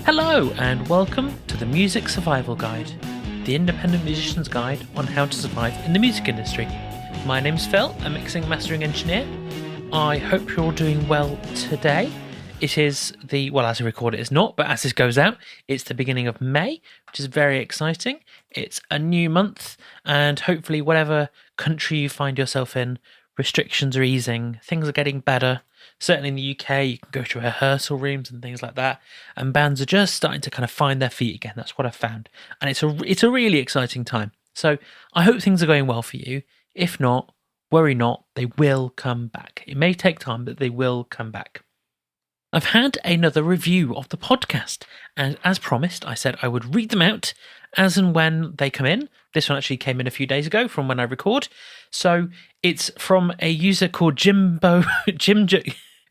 Hello, and welcome to the Music Survival Guide, the independent musician's guide on how to survive in the music industry. My name's Phil, a mixing and mastering engineer. I hope you're all doing well today. It is as I record it, it's not, but as this goes out, it's the beginning of May, which is very exciting. It's a new month, and hopefully, whatever country you find yourself in, restrictions are easing, things are getting better. Certainly in the UK, you can go to rehearsal rooms and things like that, and bands are just starting to kind of find their feet again. That's what I've found, and it's a really exciting time. So I hope things are going well for you. If not, worry not, they will come back. It may take time, but they will come back. I've had another review of the podcast, and as promised, I said I would read them out as and when they come in. This one actually came in a few days ago from when I record. So it's from a user called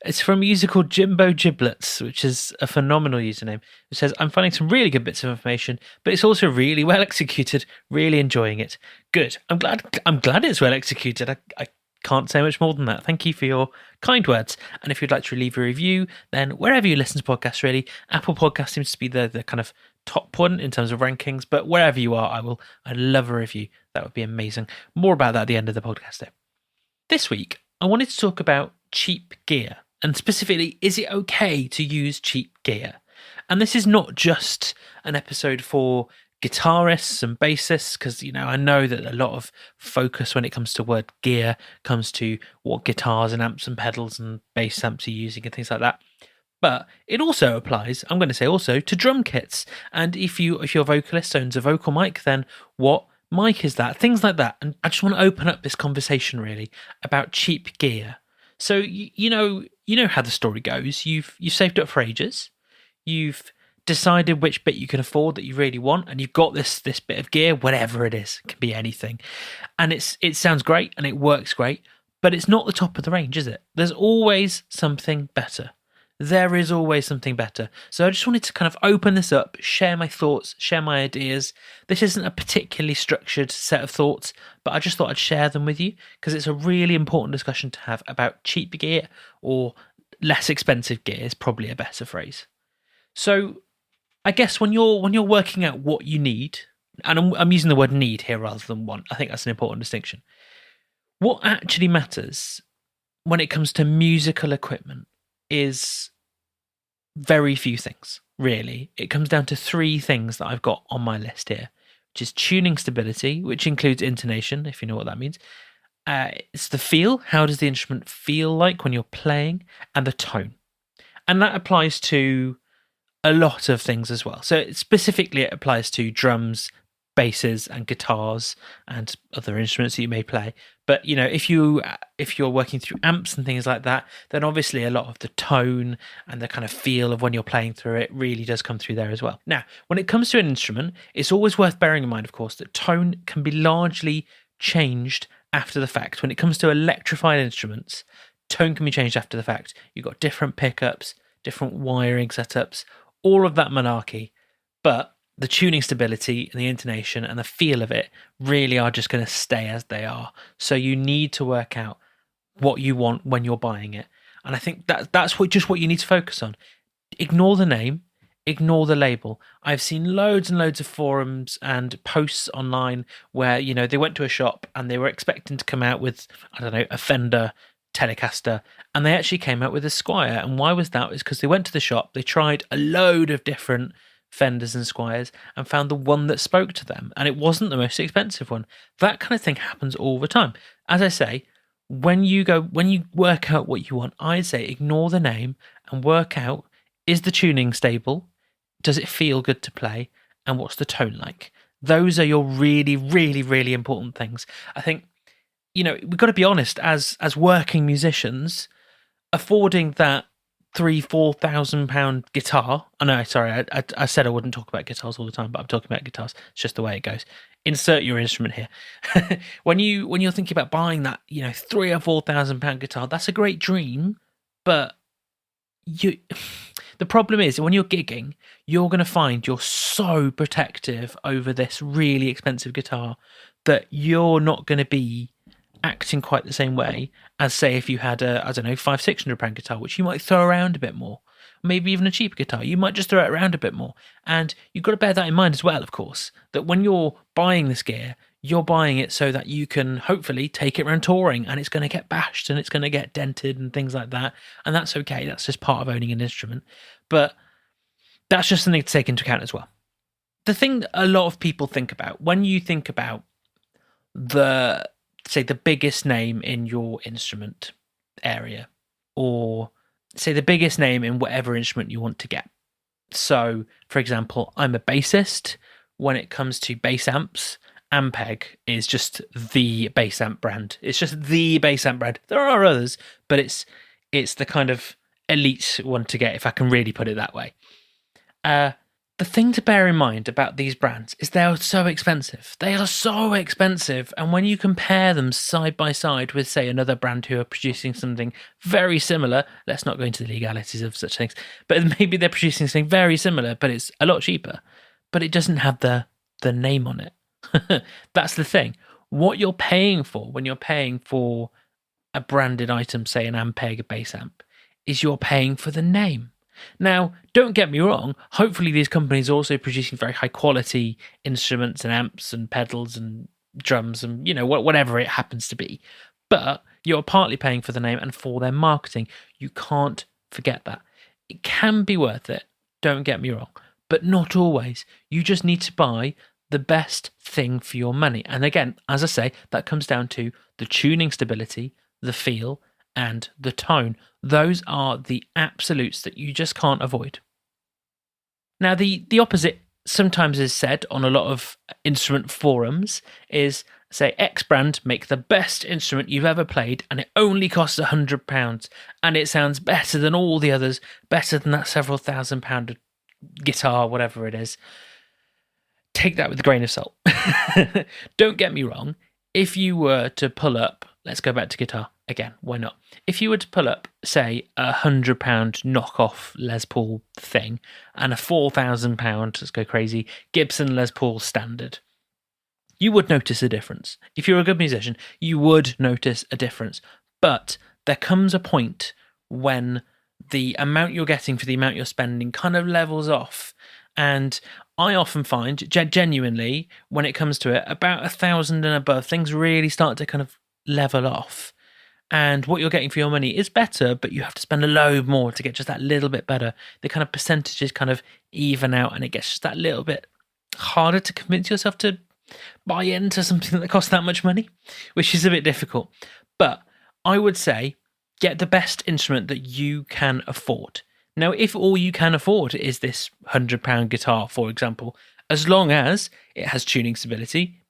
It's from a user called Jimbo Giblets, which is a phenomenal username. It says, I'm finding some really good bits of information, but it's also really well executed. Really enjoying it. Good. I'm glad it's well executed. I can't say much more than that. Thank you for your kind words. And if you'd like to leave a review, then wherever you listen to podcasts, really, Apple Podcasts seems to be the kind of top one in terms of rankings. But wherever you are, I'd love a review. That would be amazing. More about that at the end of the podcast, though. This week, I wanted to talk about cheap gear. And specifically, is it okay to use cheap gear? And this is not just an episode for guitarists and bassists, because, I know that a lot of focus when it comes to word gear comes to what guitars and amps and pedals and bass amps are using and things like that. But it also applies, I'm going to say also, to drum kits. And if your vocalist owns a vocal mic, then what mic is that? Things like that. And I just want to open up this conversation, really, about cheap gear. So, you know how the story goes. You've saved up for ages. You've decided which bit you can afford that you really want, and you've got this bit of gear, whatever it is. It can be anything. And it sounds great and it works great, but it's not the top of the range, is it? There's always something better. There is always something better. So I just wanted to kind of open this up, share my thoughts, share my ideas. This isn't a particularly structured set of thoughts, but I just thought I'd share them with you because it's a really important discussion to have about cheap gear, or less expensive gear is probably a better phrase. So I guess when you're working out what you need, and I'm using the word need here rather than want, I think that's an important distinction. What actually matters when it comes to musical equipment is very few things, really. It comes down to three things that I've got on my list here, which is tuning stability, which includes intonation, if you know what that means. It's the feel. How does the instrument feel like when you're playing? And the tone. And that applies to a lot of things as well. So specifically, it applies to drums, basses, and guitars, and other instruments that you may play. But if you're working through amps and things like that, then obviously a lot of the tone and the kind of feel of when you're playing through it really does come through there as well. Now, when it comes to an instrument, it's always worth bearing in mind, of course, that tone can be largely changed after the fact. When it comes to electrified instruments, tone can be changed after the fact. You've got different pickups, different wiring setups, all of that malarkey. But the tuning stability and the intonation and the feel of it really are just going to stay as they are. So you need to work out what you want when you're buying it. And I think that's what you need to focus on. Ignore the name, ignore the label. I've seen loads and loads of forums and posts online where, they went to a shop and they were expecting to come out with, a Fender Telecaster, and they actually came out with a Squier. And why was that? It's because they went to the shop, they tried a load of different Fenders and Squiers and found the one that spoke to them, and it wasn't the most expensive one. That kind of thing happens all the time. As I say, when you work out what you want, I'd say ignore the name and work out, is the tuning stable? Does it feel good to play? And what's the tone like? Those are your really, really, really important things. I think, we've got to be honest, as working musicians, affording that £3,000-4,000 guitar. I know, sorry, I said I wouldn't talk about guitars all the time, but I'm talking about guitars. It's just the way it goes. Insert your instrument here. When you're thinking about buying that, £3,000 or £4,000 guitar, that's a great dream. But the problem is when you're gigging, you're going to find you're so protective over this really expensive guitar that you're not going to be acting quite the same way as, say, if you had a, I don't know, £500-600 guitar, which you might throw around a bit more. maybe even a cheaper guitar. You might just throw it around a bit more. And you've got to bear that in mind as well, of course, that when you're buying this gear, you're buying it so that you can hopefully take it around touring, and it's going to get bashed and it's going to get dented and things like that. And that's okay. That's just part of owning an instrument. But that's just something to take into account as well. The thing that a lot of people think about when you think about the biggest name in your instrument area, or say the biggest name in whatever instrument you want to get. So, for example, I'm a bassist. When it comes to bass amps, Ampeg is just the bass amp brand. It's just the bass amp brand. There are others, but it's the kind of elite one to get, if I can really put it that way. The thing to bear in mind about these brands is they are so expensive. They are so expensive. And when you compare them side by side with, say, another brand who are producing something very similar, let's not go into the legalities of such things, but maybe they're producing something very similar, but it's a lot cheaper, but it doesn't have the name on it. That's the thing. What you're paying for when you're paying for a branded item, say an Ampeg bass amp, is you're paying for the name. Now, don't get me wrong, hopefully these companies are also producing very high quality instruments and amps and pedals and drums and, whatever it happens to be. But you're partly paying for the name and for their marketing. You can't forget that. It can be worth it, don't get me wrong, but not always. You just need to buy the best thing for your money. And again, as I say, that comes down to the tuning stability, the feel, and the tone. Those are the absolutes that you just can't avoid. Now, the opposite sometimes is said on a lot of instrument forums is, say, X brand make the best instrument you've ever played and it only costs £100 and it sounds better than all the others, better than that several £1,000 guitar, whatever it is. Take that with a grain of salt. Don't get me wrong. If you were to pull up, let's go back to guitar again, why not? If you were to pull up, say, £100 knockoff Les Paul thing and a £4,000, let's go crazy, Gibson Les Paul standard, you would notice a difference. If you're a good musician, you would notice a difference. But there comes a point when the amount you're getting for the amount you're spending kind of levels off. And I often find, genuinely, when it comes to it, about 1,000 and above, things really start to kind of level off. And what you're getting for your money is better, but you have to spend a load more to get just that little bit better. The kind of percentages kind of even out, and it gets just that little bit harder to convince yourself to buy into something that costs that much money, which is a bit difficult. But I would say get the best instrument that you can afford. Now, if all you can afford is this £100 guitar, for example, as long as it has tuning stability,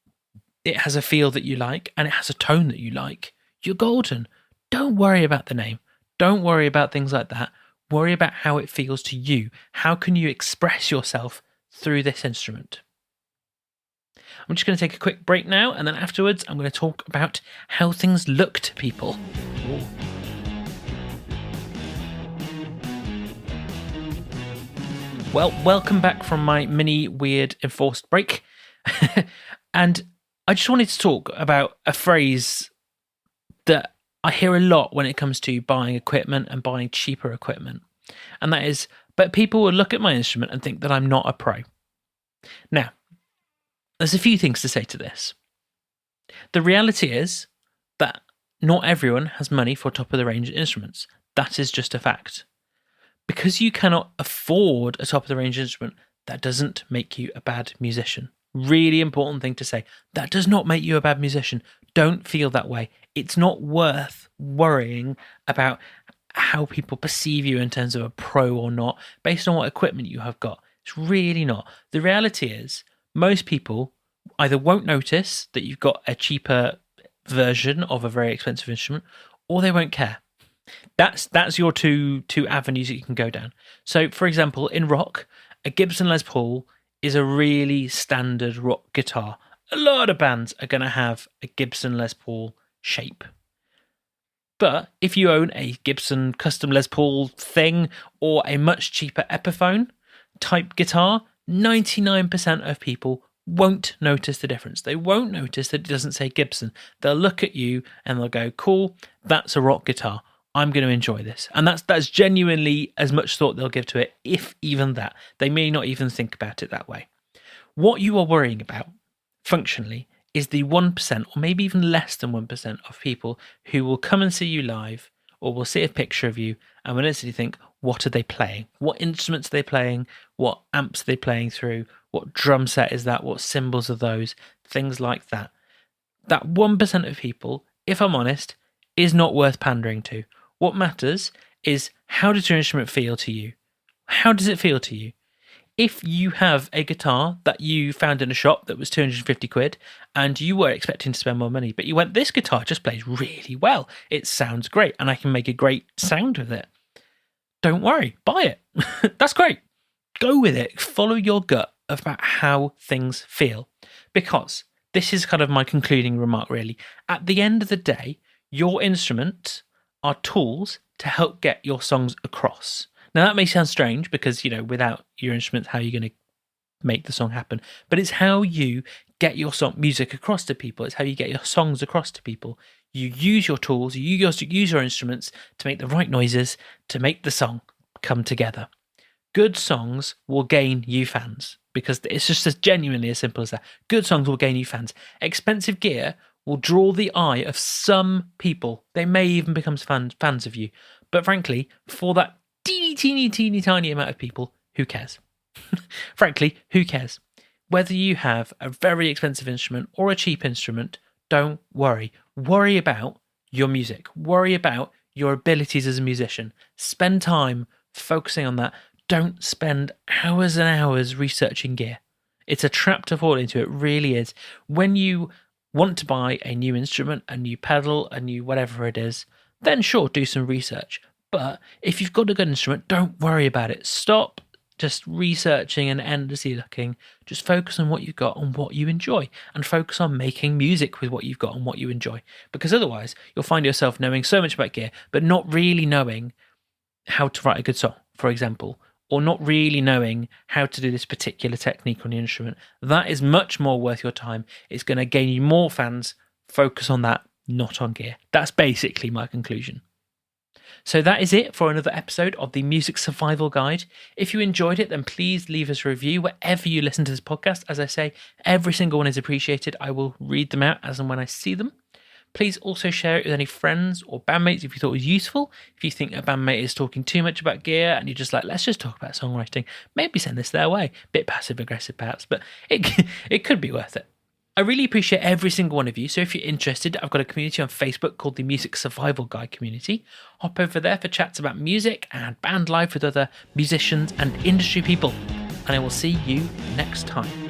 it has a feel that you like, and it has a tone that you like, you're golden. Don't worry about the name. Don't worry about things like that. Worry about how it feels to you. How can you express yourself through this instrument? I'm just going to take a quick break now, and then afterwards I'm going to talk about how things look to people. Ooh. Well, welcome back from my mini weird enforced break. And I just wanted to talk about a phrase that I hear a lot when it comes to buying equipment and buying cheaper equipment. And that is, but people will look at my instrument and think that I'm not a pro. Now, there's a few things to say to this. The reality is that not everyone has money for top-of-the-range instruments. That is just a fact. Because you cannot afford a top-of-the-range instrument, that doesn't make you a bad musician. Really important thing to say. That does not make you a bad musician. Don't feel that way. It's not worth worrying about how people perceive you in terms of a pro or not, based on what equipment you have got. It's really not. The reality is, most people either won't notice that you've got a cheaper version of a very expensive instrument, or they won't care. That's your two avenues that you can go down. So, for example, in rock, a Gibson Les Paul is a really standard rock guitar. A lot of bands are going to have a Gibson Les Paul shape. But if you own a Gibson custom Les Paul thing or a much cheaper Epiphone type guitar, 99% of people won't notice the difference. They won't notice that it doesn't say Gibson. They'll look at you and they'll go, cool, that's a rock guitar. I'm going to enjoy this. And that's genuinely as much thought they'll give to it, if even that. They may not even think about it that way. What you are worrying about, functionally, is the 1%, or maybe even less than 1% of people who will come and see you live, or will see a picture of you and will instantly think, what are they playing? What instruments are they playing? What amps are they playing through? What drum set is that? What cymbals are those? Things like that. That 1% of people, if I'm honest, is not worth pandering to. What matters is, how does your instrument feel to you? How does it feel to you? If you have a guitar that you found in a shop that was 250 quid and you were expecting to spend more money, but you went, this guitar just plays really well, it sounds great, and I can make a great sound with it, don't worry, buy it. That's great. Go with it. Follow your gut about how things feel. Because this is kind of my concluding remark, really. At the end of the day, your instruments are tools to help get your songs across. Now, that may sound strange because, without your instruments, how are you going to make the song happen? But it's how you get your music across to people. It's how you get your songs across to people. You use your tools, you use your instruments to make the right noises, to make the song come together. Good songs will gain you fans, because it's just as genuinely as simple as that. Good songs will gain you fans. Expensive gear will draw the eye of some people. They may even become fans of you. But frankly, for that teeny tiny amount of people, who cares? Frankly, who cares? Whether you have a very expensive instrument or a cheap instrument, don't worry. Worry about your music. Worry about your abilities as a musician. Spend time focusing on that. Don't spend hours and hours researching gear. It's a trap to fall into. It really is. When you want to buy a new instrument, a new pedal, a new whatever it is, then sure, do some research. But if you've got a good instrument, don't worry about it. Stop just researching and endlessly looking. Just focus on what you've got and what you enjoy, and focus on making music with what you've got and what you enjoy. Because otherwise, you'll find yourself knowing so much about gear, but not really knowing how to write a good song, for example, or not really knowing how to do this particular technique on the instrument. That is much more worth your time. It's going to gain you more fans. Focus on that, not on gear. That's basically my conclusion. So that is it for another episode of the Music Survival Guide. If you enjoyed it, then please leave us a review wherever you listen to this podcast. As I say, every single one is appreciated. I will read them out as and when I see them. Please also share it with any friends or bandmates if you thought it was useful. If you think a bandmate is talking too much about gear and you're just like, let's just talk about songwriting, maybe send this their way. Bit passive aggressive perhaps, but it could be worth it. I really appreciate every single one of you. So if you're interested, I've got a community on Facebook called the Music Survival Guide community. Hop over there for chats about music and band life with other musicians and industry people. And I will see you next time.